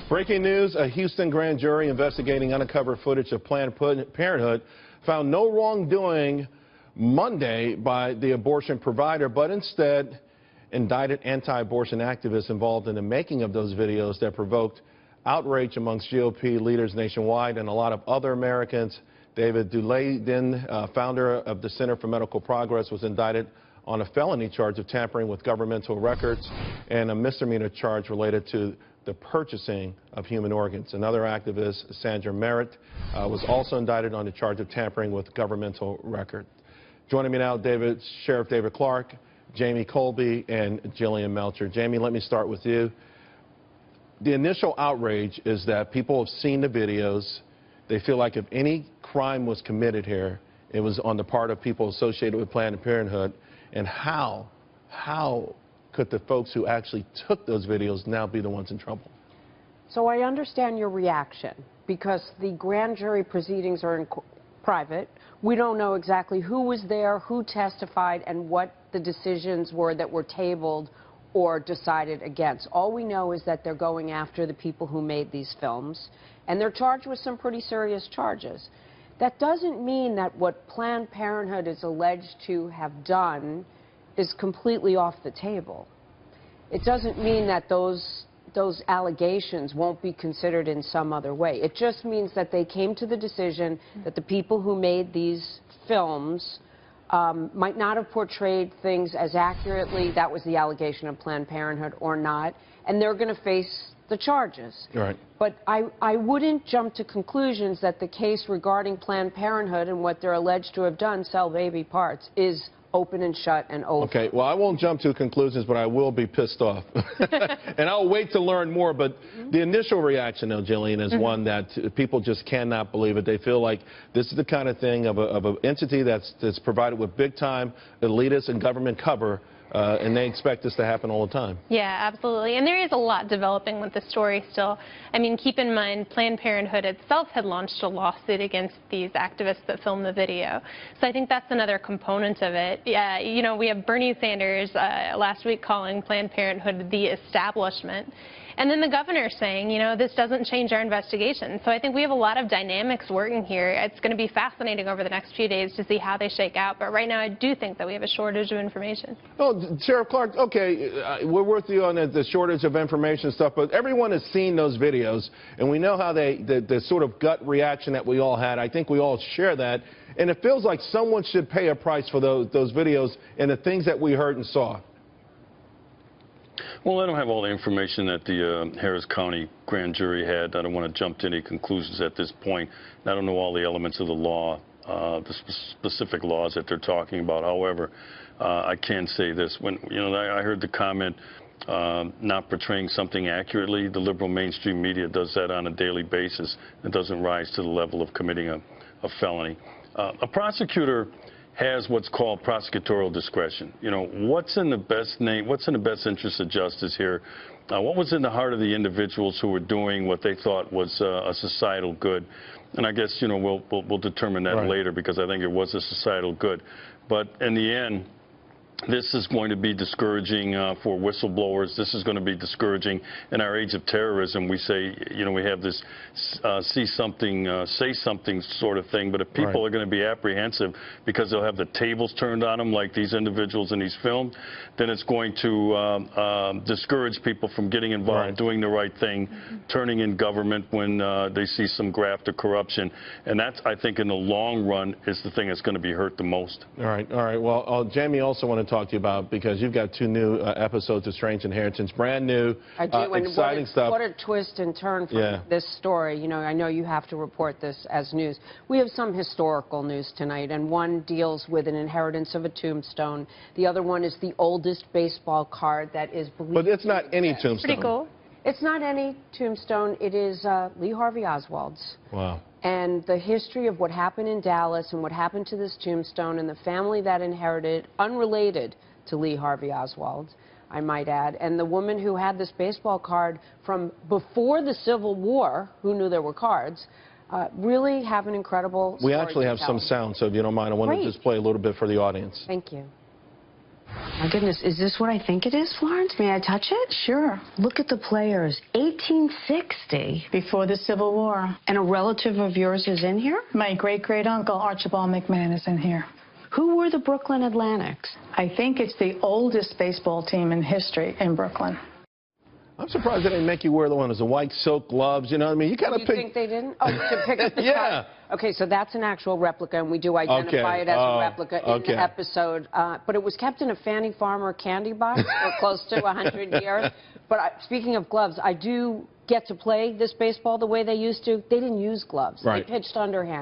Breaking news, a Houston grand jury investigating uncovered footage of Planned Parenthood found no wrongdoing Monday by the abortion provider, but instead indicted anti-abortion activists involved in the making of those videos that provoked outrage amongst GOP leaders nationwide and a lot of other Americans. David Duladen, founder of the Center for Medical Progress, was indicted on a felony charge of tampering with governmental records and a misdemeanor charge related to the purchasing of human organs. Another activist, Sandra Merritt, was also indicted on the charge of tampering with governmental records. Joining me now, Sheriff David Clarke, Jamie Colby, and Jillian Melchior. Jamie, let me start with you. The initial outrage is that people have seen the videos. They feel like if any crime was committed here, it was on the part of people associated with Planned Parenthood. And how could the folks who actually took those videos now be the ones in trouble? So I understand your reaction because the grand jury proceedings are in private. We don't know exactly who was there, who testified, and what the decisions were that were tabled or decided against. All we know is that they're going after the people who made these films, and they're charged with some pretty serious charges. That doesn't mean that what Planned Parenthood is alleged to have done is completely off the table. It doesn't mean that those allegations won't be considered in some other way. It just means that they came to the decision that the people who made these films might not have portrayed things as accurately. That was the allegation of Planned Parenthood or not, and they're going to face the charges. Right. But I wouldn't jump to conclusions that the case regarding Planned Parenthood and what they're alleged to have done, sell baby parts, is open and shut and over. Okay, well, I won't jump to conclusions, but I will be pissed off. And I'll wait to learn more. But the initial reaction, though, Jillian, is one that people just cannot believe it. They feel like this is the kind of thing of an entity that's provided with big-time elitist and government cover, and they expect this to happen all the time. Yeah, absolutely. And there is a lot developing with the story still. I mean, keep in mind, Planned Parenthood itself had launched a lawsuit against these activists that filmed the video. So I think that's another component of it. Yeah, you know, we have Bernie Sanders last week calling Planned Parenthood the establishment. And then the governor saying, you know, this doesn't change our investigation. So I think we have a lot of dynamics working here. It's going to be fascinating over the next few days to see how they shake out. But right now, I do think that we have a shortage of information. Oh, Sheriff Clarke, okay, we're with you on the shortage of information stuff, but everyone has seen those videos, and we know how the sort of gut reaction that we all had. I think we all share that. And it feels like someone should pay a price for those videos and the things that we heard and saw. Well, I don't have all the information that the Harris County grand jury had. I don't want to jump to any conclusions at this point. I don't know all the elements of the law, the specific laws that they're talking about. However, I can say this. When I heard the comment not portraying something accurately, the liberal mainstream media does that on a daily basis. It doesn't rise to the level of committing a felony. A prosecutor has what's called prosecutorial discretion. You know, what's in the best interest of justice here? What was in the heart of the individuals who were doing what they thought was a societal good? And I guess, you know, we'll determine that later, because I think it was a societal good. But in the end, this is going to be discouraging for whistleblowers. This is going to be discouraging in our age of terrorism. We say, you know, we have this see something, say something sort of thing. But if people are going to be apprehensive because they'll have the tables turned on them like these individuals in these films, then it's going to discourage people from getting involved, doing the right thing, turning in government when they see some graft or corruption. And that's, I think, in the long run, is the thing that's going to be hurt the most. All right. Well, Jamie, also want to talk to you about, because you've got 2 new episodes of Strange Inheritance, brand new, I do, exciting stuff. What a twist and turn from this story. You know, I know you have to report this as news. We have some historical news tonight, and one deals with an inheritance of a tombstone. The other one is the oldest baseball card that is believed. But it's not any tombstone. Pretty cool. It's not any tombstone. It is Lee Harvey Oswald's. Wow. And the history of what happened in Dallas and what happened to this tombstone and the family that inherited, unrelated to Lee Harvey Oswald, I might add, and the woman who had this baseball card from before the Civil War, who knew there were cards, really have an incredible story. We actually have some sound, so if you don't mind, I want to just play a little bit for the audience. Thank you. My goodness, is this what I think it is, Florence? May I touch it? Sure. Look at the players. 1860. Before the Civil War. And a relative of yours is in here? My great-great-uncle, Archibald McMahon, is in here. Who were the Brooklyn Atlantics? I think it's the oldest baseball team in history in Brooklyn. I'm surprised they didn't make you wear the one as the white silk gloves. You know what I mean? You kind of You think they didn't? Oh, to pick up the Yeah. card. Okay, so that's an actual replica, and we do identify it as a replica in the episode. But it was kept in a Fannie Farmer candy box for close to 100 years. But speaking of gloves, I do get to play this baseball the way they used to. They didn't use gloves. Right. They pitched underhand.